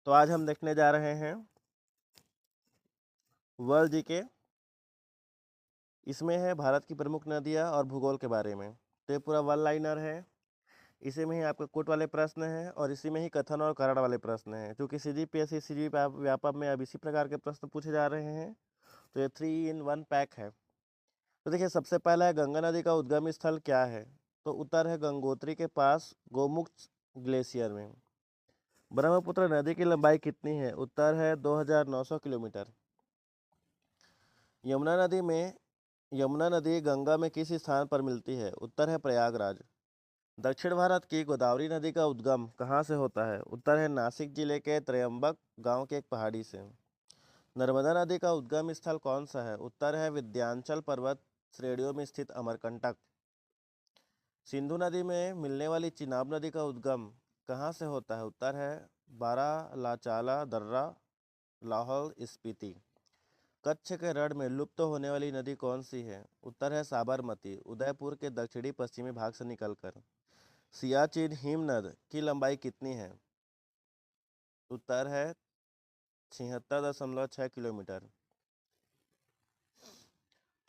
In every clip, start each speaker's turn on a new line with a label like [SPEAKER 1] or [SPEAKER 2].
[SPEAKER 1] तो आज हम देखने जा रहे हैं वर्ल्ड जीके। इसमें है भारत की प्रमुख नदियाँ और भूगोल के बारे में। तो ये पूरा वन लाइनर है। इसी में ही आपके कोट वाले प्रश्न हैं और इसी में ही कथन और कारण वाले प्रश्न हैं, क्योंकि CGPSC व्यापक में अब इसी प्रकार के प्रश्न पूछे जा रहे हैं। तो ये 3 in 1 पैक है। तो देखिए, सबसे पहला है गंगा नदी का उद्गम स्थल क्या है। तो उत्तर है गंगोत्री के पास गोमुख ग्लेशियर में। ब्रह्मपुत्र नदी की लंबाई कितनी है। उत्तर है 2900 किलोमीटर। यमुना नदी गंगा में किस स्थान पर मिलती है। उत्तर है प्रयागराज। दक्षिण भारत की गोदावरी नदी का उद्गम कहाँ से होता है। उत्तर है नासिक जिले के त्रयंबक गांव के एक पहाड़ी से। नर्मदा नदी का उद्गम स्थल कौन सा है। उत्तर है विंध्याचल पर्वत श्रेणियों में स्थित अमरकंटक। सिंधु नदी में मिलने वाली चिनाब नदी का उद्गम कहाँ से होता है। उत्तर है बारालाचाला दर्रा लाहौल स्पीति। कच्छ के रण में लुप्त होने वाली नदी कौन सी है। उत्तर है साबरमती, उदयपुर के दक्षिणी पश्चिमी भाग से निकलकर। सियाचिन हिमनद की लंबाई कितनी है। उत्तर है 76.6 किलोमीटर।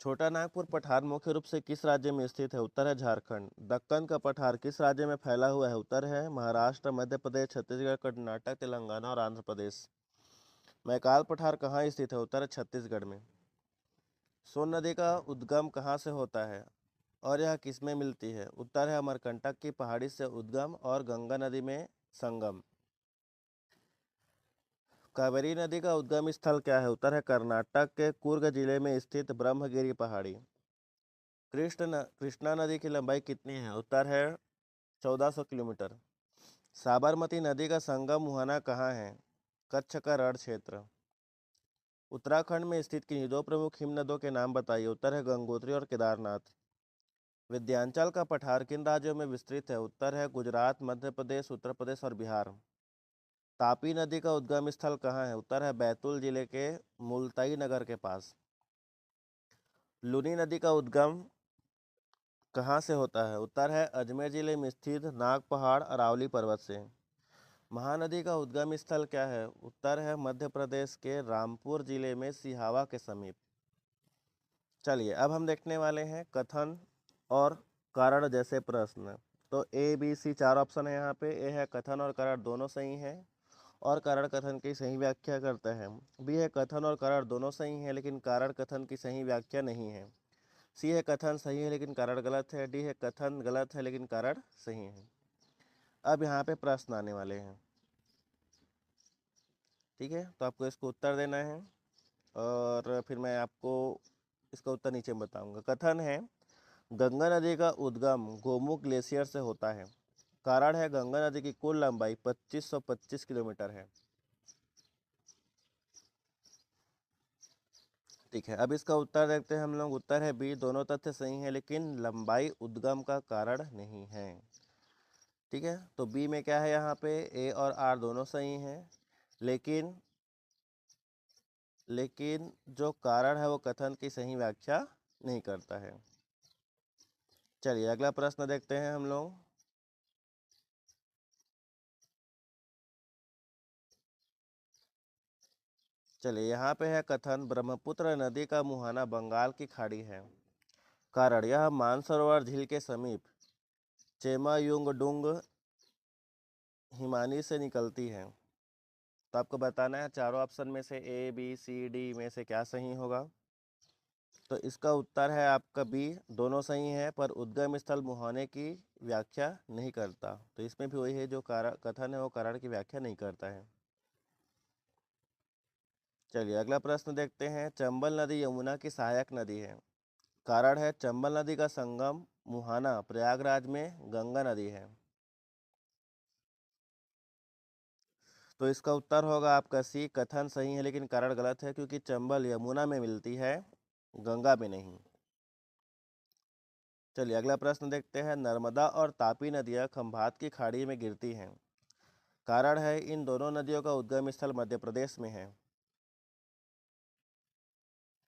[SPEAKER 1] छोटा नागपुर पठार मुख्य रूप से किस राज्य में स्थित है। उत्तर है झारखंड। दक्कन का पठार किस राज्य में फैला हुआ है। उत्तर है महाराष्ट्र, मध्य प्रदेश, छत्तीसगढ़, कर्नाटक, तेलंगाना और आंध्र प्रदेश। मैकाल पठार कहाँ स्थित है। उत्तर है छत्तीसगढ़ में। सोन नदी का उद्गम कहाँ से होता है और यह किसमें मिलती है। उत्तर है अमरकंटक की पहाड़ी से उद्गम और गंगा नदी में संगम। कावेरी नदी का उद्गम स्थल क्या है। उत्तर है कर्नाटक के कुर्ग जिले में स्थित ब्रह्मगिरी पहाड़ी। कृष्णा नदी की लंबाई कितनी है। उत्तर है 1400 किलोमीटर। साबरमती नदी का संगम मुहाना कहाँ है। कच्छ का रण क्षेत्र। उत्तराखंड में स्थित किन्हीं दो प्रमुख हिमनदों के नाम बताइए। उत्तर है गंगोत्री और केदारनाथ। विंध्याचल का पठार किन राज्यों में विस्तृत है। उत्तर है गुजरात, मध्य प्रदेश, उत्तर प्रदेश और बिहार। तापी नदी का उद्गम स्थल कहाँ है। उत्तर है बैतूल जिले के मुल्ताई नगर के पास। लूनी नदी का उद्गम कहाँ से होता है। उत्तर है अजमेर जिले में स्थित नाग पहाड़ अरावली पर्वत से। महानदी का उद्गम स्थल क्या है। उत्तर है मध्य प्रदेश के रामपुर जिले में सिहावा के समीप। चलिए, अब हम देखने वाले हैं कथन और कारण जैसे प्रश्न। तो ABC 4 ऑप्शन है यहाँ पे। ए है कथन और कारण दोनों सही है और कारण कथन की सही व्याख्या करता है। बी है कथन और कारण दोनों सही है लेकिन कारण कथन की सही व्याख्या नहीं है। सी है कथन सही है लेकिन कारण गलत है। डी है कथन गलत है लेकिन कारण सही है। अब यहाँ पे प्रश्न आने वाले हैं, ठीक है। तो आपको इसको उत्तर देना है और फिर मैं आपको इसका उत्तर नीचे में बताऊंगा। कथन है गंगा नदी का उद्गम गोमुख ग्लेशियर से होता है। कारण है गंगा नदी की कुल लंबाई 2525 किलोमीटर है। ठीक है, अब इसका उत्तर देखते हैं हम लोग। उत्तर है बी, दोनों तथ्य सही है लेकिन लंबाई उद्गम का कारण नहीं है। ठीक है, तो बी में क्या है, यहाँ पे ए और आर दोनों सही हैं लेकिन जो कारण है वो कथन की सही व्याख्या नहीं करता है। चलिए अगला प्रश्न देखते हैं हम लोग। चलिए, यहाँ पे है कथन ब्रह्मपुत्र नदी का मुहाना बंगाल की खाड़ी है। कारण यह मानसरोवर झील के समीप चेमायुंगडुंग हिमानी से निकलती है। तो आपको बताना है चारों ऑप्शन में से A B C D में से क्या सही होगा। तो इसका उत्तर है आपका बी, दोनों सही है पर उद्गम स्थल मुहाने की व्याख्या नहीं करता। तो इसमें भी वही है, जो कारण कथन है वो कारण की व्याख्या नहीं करता है। चलिए अगला प्रश्न देखते हैं। चंबल नदी यमुना की सहायक नदी है। कारण है चंबल नदी का संगम मुहाना प्रयागराज में गंगा नदी है। तो इसका उत्तर होगा आपका सी, कथन सही है लेकिन कारण गलत है, क्योंकि चंबल यमुना में मिलती है, गंगा में नहीं। चलिए अगला प्रश्न देखते हैं। नर्मदा और तापी नदियां खंभात की खाड़ी में गिरती हैं। कारण है इन दोनों नदियों का उद्गम स्थल मध्य प्रदेश में है।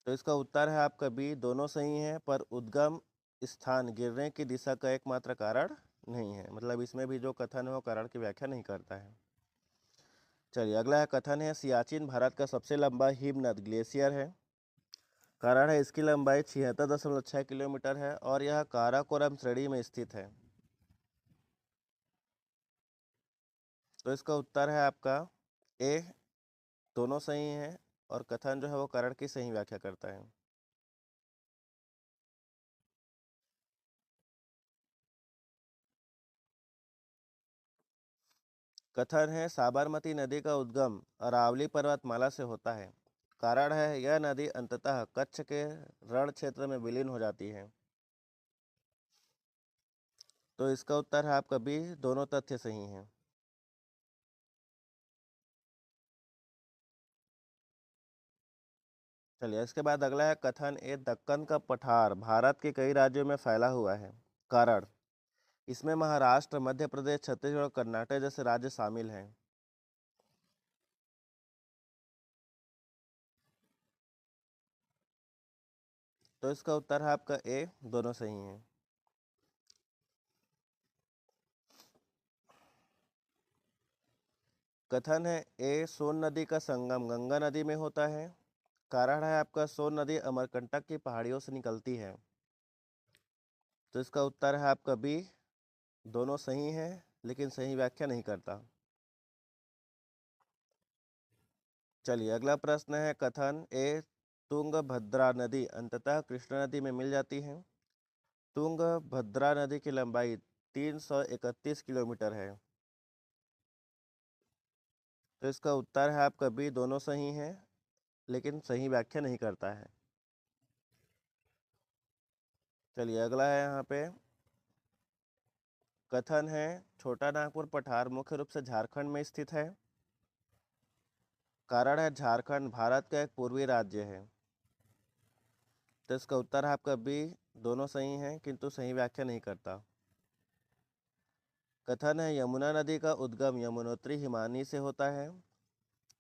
[SPEAKER 1] तो इसका उत्तर है आपका बी, दोनों सही है पर उद्गम स्थान गिरने की दिशा का एकमात्र कारण नहीं है। मतलब इसमें भी जो कथन है वो कारण की व्याख्या नहीं करता है। चलिए अगला है कथन है सियाचिन भारत का सबसे लंबा हिमनद ग्लेशियर है। कारण है इसकी लंबाई 76.6 किलोमीटर है और यह काराकोरम श्रेणी में स्थित है। तो इसका उत्तर है आपका ए, दोनों सही हैं और कथन जो है वो कारण की सही व्याख्या करता है। कथन है साबरमती नदी का उद्गम अरावली पर्वतमाला से होता है। कारण है यह नदी अंततः कच्छ के रण क्षेत्र में विलीन हो जाती है। तो इसका उत्तर है आपका बी, दोनों तथ्य सही हैं। चलिए इसके बाद अगला है कथन ए दक्कन का पठार भारत के कई राज्यों में फैला हुआ है। कारण इसमें महाराष्ट्र, मध्य प्रदेश, छत्तीसगढ़ और कर्नाटक जैसे राज्य शामिल हैं। तो इसका उत्तर है आपका ए, दोनों सही हैं। कथन है ए सोन नदी का संगम गंगा नदी में होता है। कारण है आपका सोन नदी अमरकंटक की पहाड़ियों से निकलती है। तो इसका उत्तर है आपका बी, दोनों सही हैं लेकिन सही व्याख्या नहीं करता। चलिए अगला प्रश्न है कथन ए तुंगभद्रा नदी अंततः कृष्णा नदी में मिल जाती है। तुंगभद्रा नदी की लंबाई 331 किलोमीटर है। तो इसका उत्तर है आपका बी, दोनों सही हैं लेकिन सही व्याख्या नहीं करता है। चलिए अगला है यहाँ पे कथन है छोटा नागपुर पठार मुख्य रूप से झारखंड में स्थित है। कारण है झारखंड भारत का एक पूर्वी राज्य है। तो इसका उत्तर है आपका बी, दोनों सही हैं किंतु सही व्याख्या नहीं करता। कथन है यमुना नदी का उद्गम यमुनोत्री हिमानी से होता है।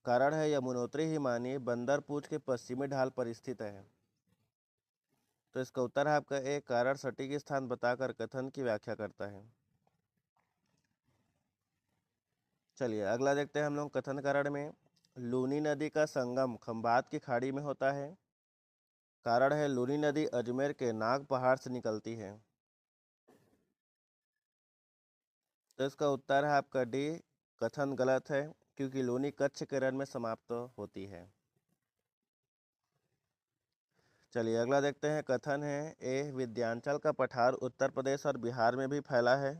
[SPEAKER 1] कारण है यमुनोत्री हिमानी बंदर पूंछ के पश्चिमी ढाल पर स्थित है। तो इसका उत्तर है आपका ए, कारण सटीक स्थान बताकर कथन की व्याख्या करता है। चलिए अगला देखते हैं हम लोग कथन कारण में लूनी नदी का संगम खंभात की खाड़ी में होता है। कारण है लूनी नदी अजमेर के नाग पहाड़ से निकलती है। तो इसका उत्तर है आपका डी, कथन गलत है क्योंकि लूनी कच्छ के रण में समाप्त होती है। चलिए अगला देखते हैं कथन है ए विंध्याचल का पठार उत्तर प्रदेश और बिहार में भी फैला है।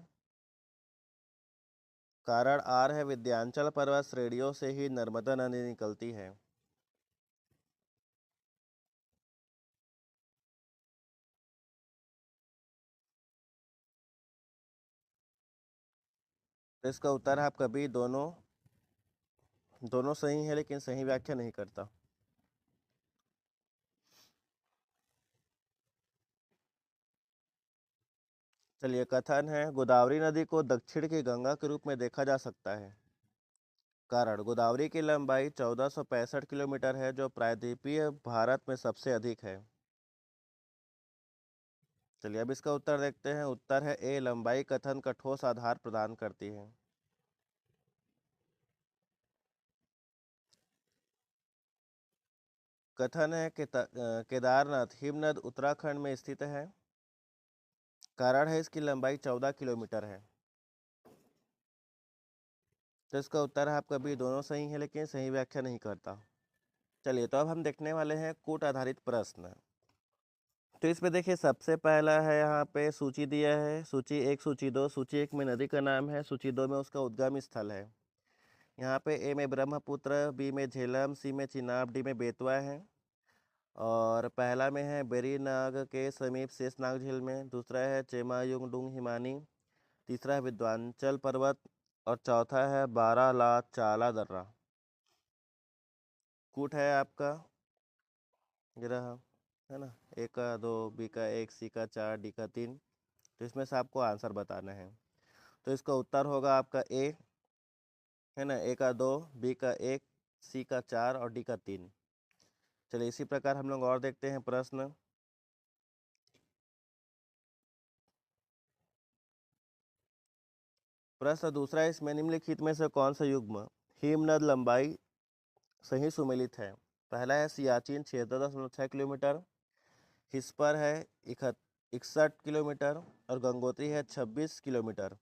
[SPEAKER 1] कारण आर है विंध्याचल पर्वत श्रेणियों से ही नर्मदा नदी निकलती है। तो इसका उत्तर है आपका बी, दोनों दोनों सही है लेकिन सही व्याख्या नहीं करता। चलिए कथन है गोदावरी नदी को दक्षिण की गंगा के रूप में देखा जा सकता है। कारण गोदावरी की लंबाई 1465 किलोमीटर है जो प्रायद्वीपीय भारत में सबसे अधिक है। चलिए अब इसका उत्तर देखते हैं। उत्तर है ए, लंबाई कथन का ठोस आधार प्रदान करती है। कथन है कि केदारनाथ हिमनद उत्तराखंड में स्थित है। कारण है इसकी लंबाई 14 किलोमीटर है। तो इसका उत्तर है आपका बी, दोनों सही है लेकिन सही व्याख्या नहीं करता। चलिए तो अब हम देखने वाले हैं कूट आधारित प्रश्न। तो इसमें देखिए सबसे पहला है यहाँ पे सूची दिया है, सूची एक, सूची दो। सूची एक में नदी का नाम है, सूची दो में उसका उद्गम स्थल है। यहाँ पे ए में ब्रह्मपुत्र, बी में झेलम, सी में चिनाब, डी में बेतवा है। और पहला में है बेरीनाग के समीप शेषनाग झील में, दूसरा है चेमायुंगडुंग हिमानी, तीसरा है विद्वांचल पर्वत और चौथा है बाराला चाला दर्रा। कूट है आपका ये रहा, है ना, ए का 2, बी का 1, सी का 4, डी का 3। तो इसमें से आपको आंसर बताना है। तो इसका उत्तर होगा आपका ए, है ना, ए का 2, बी का 1, सी का 4 और डी का 3। चलिए इसी प्रकार हम लोग और देखते हैं प्रश्न। प्रश्न दूसरा, इसमें निम्नलिखित में से कौन सा युग्म हिमनद लंबाई सही सुमेलित है। पहला है सियाचिन 76.6 किलोमीटर, हिस्पर है 61 किलोमीटर और गंगोत्री है 26 किलोमीटर।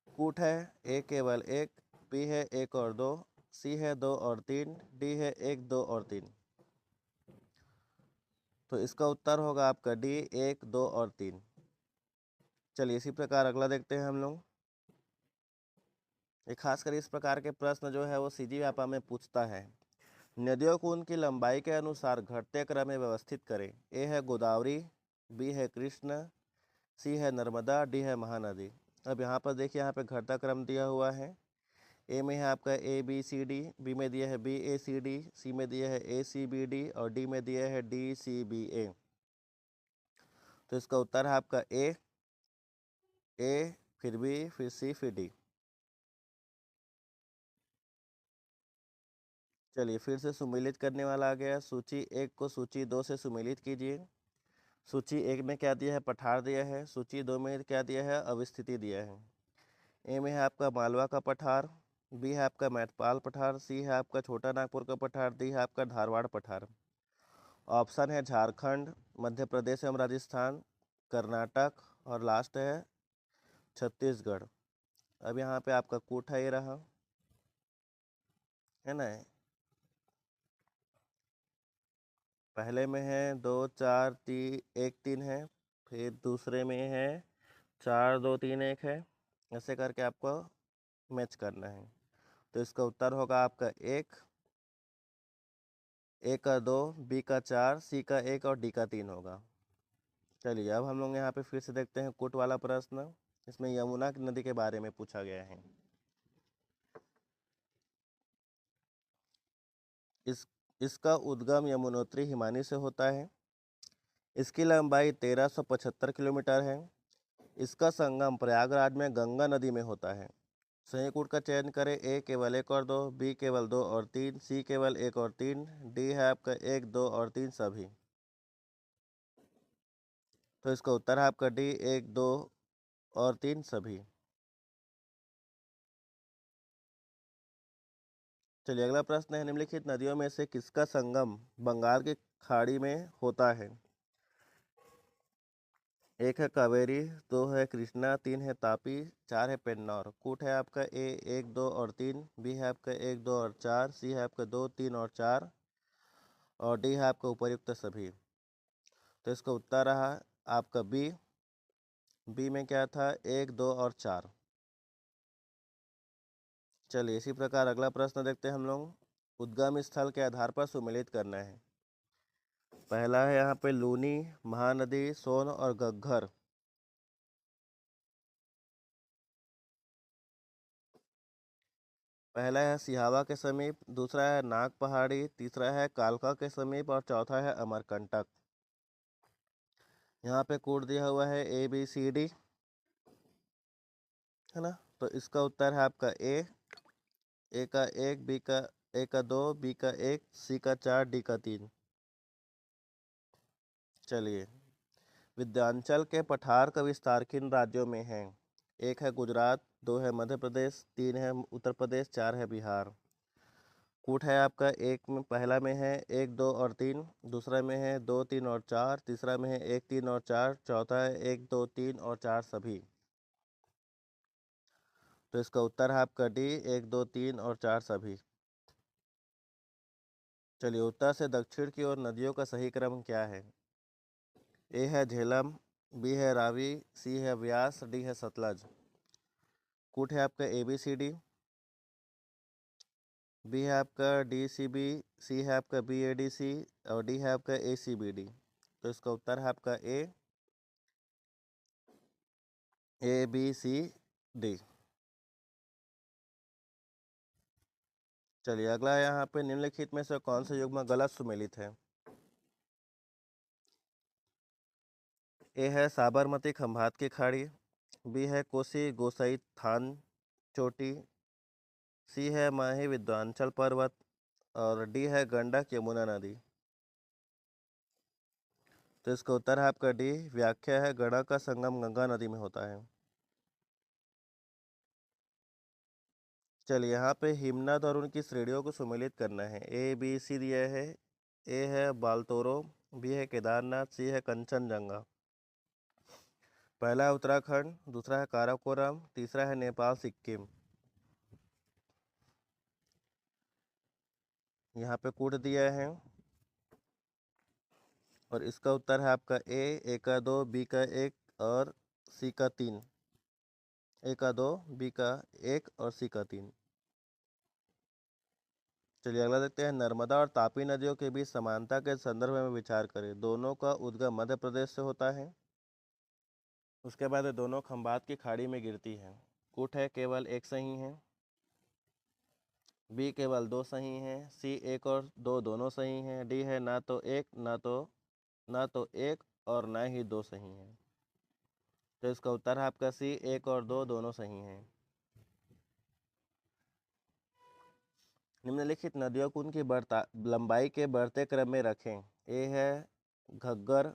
[SPEAKER 1] कूट है ए केवल एक, बी है एक और दो, सी है दो और तीन, डी है एक दो और तीन। तो इसका उत्तर होगा आपका डी, एक दो और तीन। चलिए इसी प्रकार अगला देखते हैं हम लोग। ये खासकर इस प्रकार के प्रश्न जो है वो सीजी व्यापा में पूछता है। नदियों को उनकी लंबाई के अनुसार घटते क्रम में व्यवस्थित करें। ए है गोदावरी, बी है कृष्ण, सी है नर्मदा, डी है महानदी। अब यहाँ पर देखिए, यहाँ पे घटता क्रम दिया हुआ है। ए में है आपका A B C D, B में दिया है बी ए सी डी, सी में दिया है ए सी बी डी और डी में दिया है डी सी बी ए। तो इसका उत्तर है आपका ए, फिर बी, फिर सी, फिर डी। चलिए फिर से सुमेलित करने वाला आ गया। सूची एक को सूची दो से सुमेलित कीजिए। सूची एक में क्या दिया है, पठार दिया है। सूची दो में क्या दिया है, अवस्थिति दिया है। ए में है आपका मालवा का पठार, बी है आपका मैटपाल पठार, सी है आपका छोटा नागपुर का पठार, डी है आपका धारवाड़ पठार। ऑप्शन है झारखंड, मध्य प्रदेश एवं राजस्थान, कर्नाटक और लास्ट है छत्तीसगढ़। अब यहाँ पे आपका कूट है, ये रहा है ना। पहले में है 2 4 3 1 3 है, फिर दूसरे में है 4 2 3 1 है। ऐसे करके आपको मैच करना है। तो इसका उत्तर होगा आपका एक, ए का 2, बी का 4, सी का 1 और डी का 3 होगा। चलिए अब हम लोग यहाँ पे फिर से देखते हैं कूट वाला प्रश्न। इसमें यमुना नदी के बारे में पूछा गया है। इसका उद्गम यमुनोत्री हिमानी से होता है। इसकी लंबाई 1375 किलोमीटर है। इसका संगम प्रयागराज में गंगा नदी में होता है। सही कूट का चयन करें। ए केवल एक और दो, बी केवल दो और तीन, सी केवल एक और तीन, डी है आपका एक दो और तीन सभी। तो इसका उत्तर है आपका डी, एक दो और तीन सभी। चलिए अगला प्रश्न है, निम्नलिखित नदियों में से किसका संगम बंगाल की खाड़ी में होता है। एक है कावेरी, दो है कृष्णा, तीन है तापी, चार है पेन्नौर। कूट है आपका ए एक दो और तीन, बी है आपका एक दो और चार, सी है आपका दो तीन और चार और डी है आपका उपर्युक्त सभी। तो इसका उत्तर रहा आपका बी। बी में क्या था, एक दो और चार। चलिए इसी प्रकार अगला प्रश्न देखते हैं हम लोग। उद्गम स्थल के आधार पर सुमेलित करना है। पहला है यहाँ पे लूनी, महानदी, सोन और घग्घर। पहला है सिहावा के समीप, दूसरा है नाग पहाड़ी, तीसरा है कालका के समीप और चौथा है अमरकंटक। यहाँ पे कोड दिया हुआ है ए बी सी डी, है ना। तो इसका उत्तर है आपका ए का एक, बी का ए का दो, बी का एक, सी का चार, डी का तीन। चलिए विंध्याचल के पठार का विस्तार किन राज्यों में है। एक है गुजरात, दो है मध्य प्रदेश, तीन है उत्तर प्रदेश, चार है बिहार। कूट है आपका एक में, पहला में है एक दो और तीन, दूसरा में है दो तीन और चार, तीसरा में है एक तीन और चार, चौथा है एक दो तीन और चार सभी। तो इसका उत्तर है आपका डी, एक दो तीन और चार सभी। चलिए उत्तर से दक्षिण की ओर नदियों का सही क्रम क्या है। ए है झेलम, बी है रावी, सी है व्यास, डी है सतलज। कूट है आपका A B C D, B है आपका डी सी बी, सी है आपका बी ए डी सी और डी है आपका ए सी बी डी। तो इसका उत्तर है आपका ए बी सी डी। चलिए अगला यहाँ पे निम्नलिखित में से कौन सा युग्म गलत सुमेलित है। ए है साबरमती खंभात की खाड़ी, बी है कोसी गोसाई थान चोटी, सी है माही विद्वांचल पर्वत और डी है गंडक यमुना नदी। तो इसका उत्तर है आपका डी, व्याख्या है गंडक का संगम गंगा नदी में होता है। चलिए यहाँ पे हिमनद और उनकी श्रेणियों को सम्मिलित करना है। ए बी सी दिया है। ए है बालतोरो, बी है केदारनाथ, सी है कंचनजंगा। पहला है उत्तराखंड, दूसरा है काराकोरम, तीसरा है नेपाल सिक्किम। यहाँ पे कूट दिया है और इसका उत्तर है आपका ए का 2, बी का 1 और सी का 3। ए का 2, बी का 1 और सी का 3। चलिए अगला देखते हैं। नर्मदा और तापी नदियों के बीच समानता के संदर्भ में विचार करें। दोनों का उद्गम मध्य प्रदेश से होता है। उसके बाद ये दोनों खंबात की खाड़ी में गिरती है। कूट है केवल एक सही है, बी केवल 2 सही हैं, सी 1 और 2 दोनों सही हैं, डी है ना तो 1 ना तो 1 और ना ही 2 सही हैं। तो इसका उत्तर है आपका सी 1 और 2 दोनों सही हैं। निम्नलिखित नदियों को उनकी लंबाई के बढ़ते क्रम में रखें। ए है घग्गर,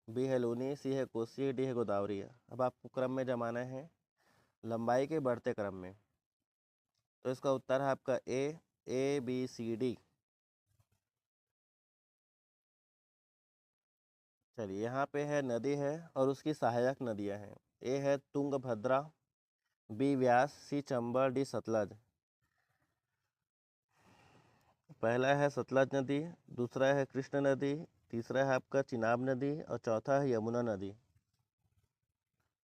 [SPEAKER 1] बी है लूनी, सी है कोसी, डी है गोदावरी। अब आपको क्रम में जमाना है, लंबाई के बढ़ते क्रम में। तो इसका उत्तर है आपका ए बी सी डी। चलिए यहाँ पे है नदी है और उसकी सहायक नदियाँ हैं। ए है तुंगभद्रा, बी व्यास, सी चंबल, डी सतलज। पहला है सतलज नदी, दूसरा है कृष्ण नदी, तीसरा है आपका चिनाब नदी और चौथा है यमुना नदी।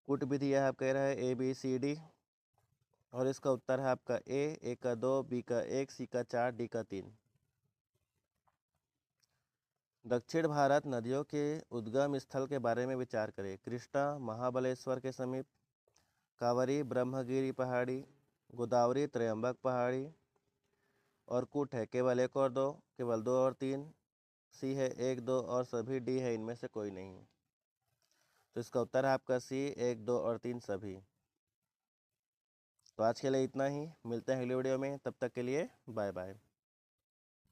[SPEAKER 1] कूट विधि यह आप कह रहा है ए बी सी डी और इसका उत्तर है आपका ए का 2, बी का 1, सी का 4, डी का 3। दक्षिण भारत नदियों के उद्गम स्थल के बारे में विचार करें। कृष्णा महाबलेश्वर के समीप, कावरी ब्रह्मगिरी पहाड़ी, गोदावरी त्रयंबक पहाड़ी और कूट है केवल 1 और 2, केवल 2 और 3, सी है 1 2 और सभी, डी है इनमें से कोई नहीं। तो इसका उत्तर है आपका सी 1 2 और 3 सभी। तो आज के लिए इतना ही, मिलते हैं अगले वीडियो में, तब तक के लिए बाय बाय।